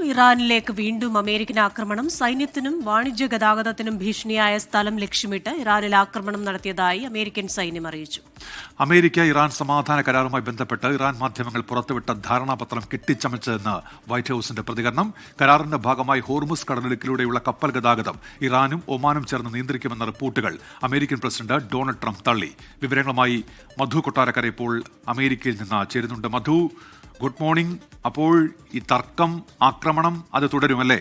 ഇറാനിലേക്ക് വീണ്ടും അമേരിക്കൻ ആക്രമണം. സൈന്യത്തിനും വാണിജ്യ ഗതാഗതത്തിനും ഭീഷണിയായ സ്ഥലം ലക്ഷ്യമിട്ട് ഇറാനിൽ ആക്രമണം നടത്തിയതായി അമേരിക്കൻ സൈന്യം അറിയിച്ചു. അമേരിക്ക ഇറാൻ സമാധാന കരാറുമായി ബന്ധപ്പെട്ട് ഇറാൻ മാധ്യമങ്ങൾ പുറത്തുവിട്ട ധാരണാപത്രം കെട്ടിച്ചമച്ചതെന്ന് വൈറ്റ് ഹൌസിന്റെ പ്രതികരണം. കരാറിന്റെ ഭാഗമായി ഹോർമുസ് കടലിടുക്കിലൂടെയുള്ള കപ്പൽ ഗതാഗതം ഇറാനും ഒമാനും ചേർന്ന് നിയന്ത്രിക്കുമെന്ന റിപ്പോർട്ടുകൾ അമേരിക്കൻ പ്രസിഡന്റ് ഡൊണാൾഡ് ട്രംപ് തള്ളി. വിവരങ്ങളുമായി മധു കൊട്ടാരക്കര ഇപ്പോൾ അമേരിക്കയിൽ നിന്ന് ചേരുന്നുണ്ട്. Madhu, good morning. അപ്പോൾ ഈ തർക്കം, ആക്രമണം അത് തുടരുമല്ലേ?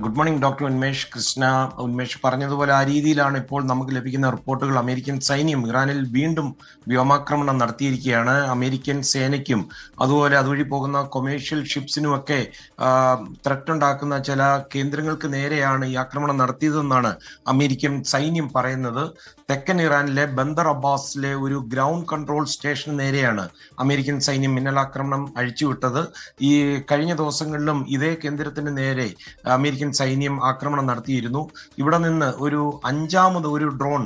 Good morning doctor Unmesh Krishna. Unmesh പറഞ്ഞതുപോലെ ആ രീതിയിലാണ് ഇപ്പോൾ നമുക്ക് ലഭിക്കുന്ന റിപ്പോർട്ടുകൾ. അമേരിക്കൻ സൈന്യം ഇറാനിൽ വീണ്ടും വ്യോമാക്രമണം നടത്തിയിരിക്കുകയാണ്. അമേരിക്കൻ സേനയ്ക്കും അതുപോലെ അതുവഴി പോകുന്ന കൊമേഴ്ഷ്യൽ ഷിപ്സിനുമൊക്കെ ത്രെറ്റ് ഉണ്ടാക്കുന്ന ചില കേന്ദ്രങ്ങൾക്ക് നേരെയാണ് ഈ ആക്രമണം നടത്തിയതെന്നാണ് അമേരിക്കൻ സൈന്യം പറയുന്നത്. തെക്കൻ ഇറാനിലെ ബന്ദർ അബ്ബാസിലെ ഒരു ഗ്രൗണ്ട് കൺട്രോൾ സ്റ്റേഷന് നേരെയാണ് അമേരിക്കൻ സൈന്യം മിന്നലാക്രമണം അഴിച്ചുവിട്ടത്. ഈ കഴിഞ്ഞ ദിവസങ്ങളിലും ഇതേ കേന്ദ്രത്തിന് നേരെ അമേരിക്കൻ സൈന്യം ആക്രമണം നടത്തിയിരുന്നു. ഇവിടെ നിന്ന് ഒരു അഞ്ചാമത് ഒരു ഡ്രോൺ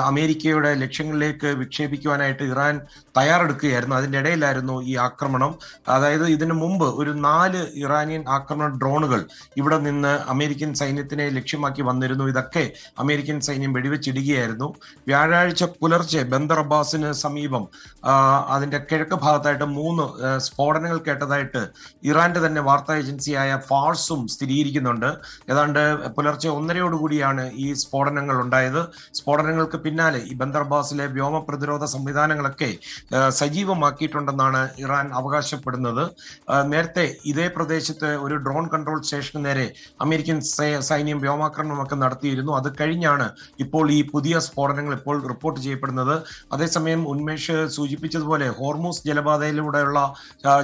അമേരിക്കയുടെ ലക്ഷ്യങ്ങളിലേക്ക് വിക്ഷേപിക്കുവാനായിട്ട് ഇറാൻ തയ്യാറെടുക്കുകയായിരുന്നു. അതിൻ്റെ ഇടയിലായിരുന്നു ഈ ആക്രമണം. അതായത് ഇതിനു മുമ്പ് ഒരു 4 ഇറാനിയൻ ആക്രമണ ഡ്രോണുകൾ ഇവിടെ നിന്ന് അമേരിക്കൻ സൈന്യത്തിനെ ലക്ഷ്യമാക്കി വന്നിരുന്നു. ഇതൊക്കെ അമേരിക്കൻ സൈന്യം വെടിവെച്ചിടുകയായിരുന്നു. വ്യാഴാഴ്ച പുലർച്ചെ ബന്ദർ അബ്ബാസിന് സമീപം അതിന്റെ കിഴക്ക് ഭാഗത്തായിട്ട് 3 സ്ഫോടനങ്ങൾ കേട്ടതായിട്ട് ഇറാന്റെ തന്നെ വാർത്താ ഏജൻസിയായ ഫാർസും സ്ഥിരീകരിക്കുന്നുണ്ട്. ഏതാണ്ട് പുലർച്ചെ 1:30 ഈ സ്ഫോടനങ്ങൾ ഉണ്ടായത്. സ്ഫോടനങ്ങൾക്ക് പിന്നാലെ ഈ ബന്ദർ അബ്ബാസിലെ വ്യോമ പ്രതിരോധ സംവിധാനങ്ങളൊക്കെ സജീവമാക്കിയിട്ടുണ്ടെന്നാണ് ഇറാൻ അവകാശപ്പെടുന്നത്. നേരത്തെ ഇതേ പ്രദേശത്ത് ഒരു ഡ്രോൺ കൺട്രോൾ സ്റ്റേഷന് നേരെ അമേരിക്കൻ സൈന്യം വ്യോമാക്രമണമൊക്കെ നടത്തിയിരുന്നു. അത് കഴിഞ്ഞാണ് ഇപ്പോൾ ഈ പുതിയ സ്ഫോടനങ്ങൾ ഇപ്പോൾ റിപ്പോർട്ട് ചെയ്യപ്പെടുന്നത്. അതേസമയം ഉന്മേഷ് സൂചിപ്പിച്ചതുപോലെ ഹോർമൂസ് ജലപാതയിലൂടെയുള്ള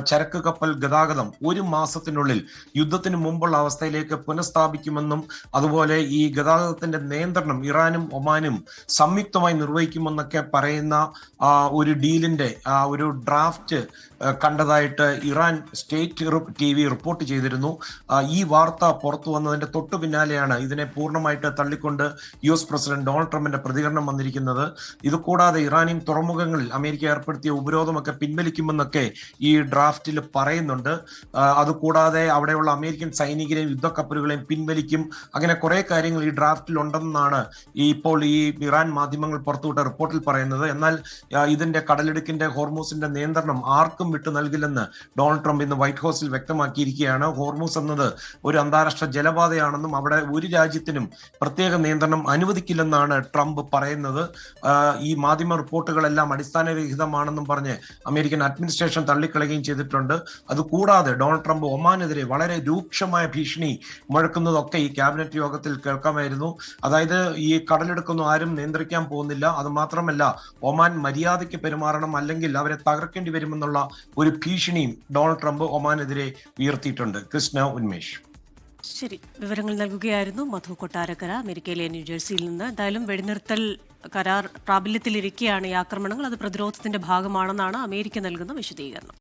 ചരക്ക് കപ്പൽ ഗതാഗതം 1 മാസത്തിനുള്ളിൽ യുദ്ധത്തിന് മുമ്പുള്ള അവസ്ഥയിലേക്ക് പുനഃസ്ഥാപിക്കുമെന്നും അതുപോലെ ഈ ഗതാഗതത്തിന്റെ നിയന്ത്രണം ഇറാനും ഒമാനും സംയുക്തമായി നിർവഹിക്കുമെന്നൊക്കെ പറയുന്ന ഒരു ഡീലിന്റെ ഒരു ഡ്രാഫ്റ്റ് കണ്ടതായിട്ട് ഇറാൻ സ്റ്റേറ്റ് TV റിപ്പോർട്ട് ചെയ്തിരുന്നു. ഈ വാർത്ത പുറത്തു വന്നതിന്റെ തൊട്ടു പിന്നാലെയാണ് ഇതിനെ പൂർണ്ണമായിട്ട് തള്ളിക്കൊണ്ട് US പ്രസിഡന്റ് ഡൊണാൾഡ് ട്രംപിന്റെ പ്രതികരണം വന്നിരിക്കുന്നത്. ഇത് കൂടാതെ ഇറാനിയൻ തുറമുഖങ്ങളിൽ അമേരിക്ക ഏർപ്പെടുത്തിയ ഉപരോധമൊക്കെ പിൻവലിക്കുമെന്നൊക്കെ ഈ ഡ്രാഫ്റ്റിൽ പറയുന്നുണ്ട്. അതുകൂടാതെ അവിടെയുള്ള അമേരിക്കൻ സൈനികരെയും യുദ്ധക്കപ്പലുകളെയും പിൻവലിക്കും. അങ്ങനെ കുറെ കാര്യങ്ങൾ ഈ ഡ്രാഫ്റ്റിൽ ഉണ്ടെന്നാണ് ഇപ്പോൾ ഈ ഇറാൻ മാധ്യമങ്ങൾ പുറത്തുവിട്ട റിപ്പോർട്ടിൽ പറയുന്നത്. എന്നാൽ ഇതിന്റെ കടലിടുക്കിന്റെ ഹോർമൂസിന്റെ നിയന്ത്രണം ആർക്കും വിട്ടു നൽകില്ലെന്ന് ഡൊണാൾഡ് ട്രംപ് ഇന്ന് വൈറ്റ് ഹൌസിൽ വ്യക്തമാക്കിയിരിക്കുകയാണ്. ഹോർമൂസ് എന്നത് ഒരു അന്താരാഷ്ട്ര ജലപാതയാണെന്നും അവിടെ ഒരു രാജ്യത്തിനും പ്രത്യേക നിയന്ത്രണം അനുവദിക്കില്ലെന്നാണ് ട്രംപ് പറയുന്നത്. ഈ മാധ്യമ റിപ്പോർട്ടുകളെല്ലാം അടിസ്ഥാനരഹിതമാണെന്നും പറഞ്ഞ് അമേരിക്കൻ അഡ്മിനിസ്ട്രേഷൻ തള്ളിക്കളയുകയും ചെയ്തിട്ടുണ്ട്. അതുകൂടാതെ ഡൊണാൾഡ് ട്രംപ് ഒമാനെതിരെ വളരെ രൂക്ഷമായ ഭീഷണി മുഴക്കുന്നതൊക്കെ ഈ ക്യാബിനറ്റ് യോഗത്തിൽ കേൾക്കാമായിരുന്നു. അതായത് ഈ കടലെടുക്കൊന്നും ആരും നിയന്ത്രിക്കാൻ പോകുന്നില്ല, അത് മാത്രമല്ല ഒമാൻ മര്യാദയ്ക്ക് പെരുമാറണം, അല്ലെങ്കിൽ അവരെ തകർക്കേണ്ടി വരുമെന്നുള്ള ഒരു ഭീഷണിയും ഡൊണാൾഡ് ട്രംപ് ഒമാനെതിരെ ഉയർത്തിയിട്ടുണ്ട്. കൃഷ്ണ, ഉന്മേഷ്. ശരി, വിവരങ്ങൾ നൽകുകയായിരുന്നു മധു കൊട്ടാരക്കര, അമേരിക്കയിലെ ന്യൂജേഴ്സിയിൽ നിന്ന്. എന്തായാലും വെടിനിർത്തൽ കരാർ പ്രാബല്യത്തിലിരിക്കെയാണ് ഈ ആക്രമണങ്ങൾ. അത് പ്രതിരോധത്തിന്റെ ഭാഗമാണെന്നാണ് അമേരിക്ക നൽകുന്ന വിശദീകരണം.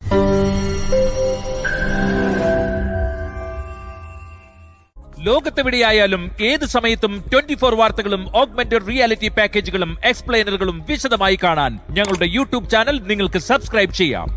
ലോകത്തെവിടെയായാലും ഏത് സമയത്തും 24 വാർത്തകളും ഓഗ്മെന്റഡ് റിയാലിറ്റി പാക്കേജുകളും എക്സ്പ്ലെയിനറുകളും വിശദമായി കാണാൻ ഞങ്ങളുടെ YouTube ചാനൽ നിങ്ങൾക്ക് സബ്സ്ക്രൈബ് ചെയ്യാം.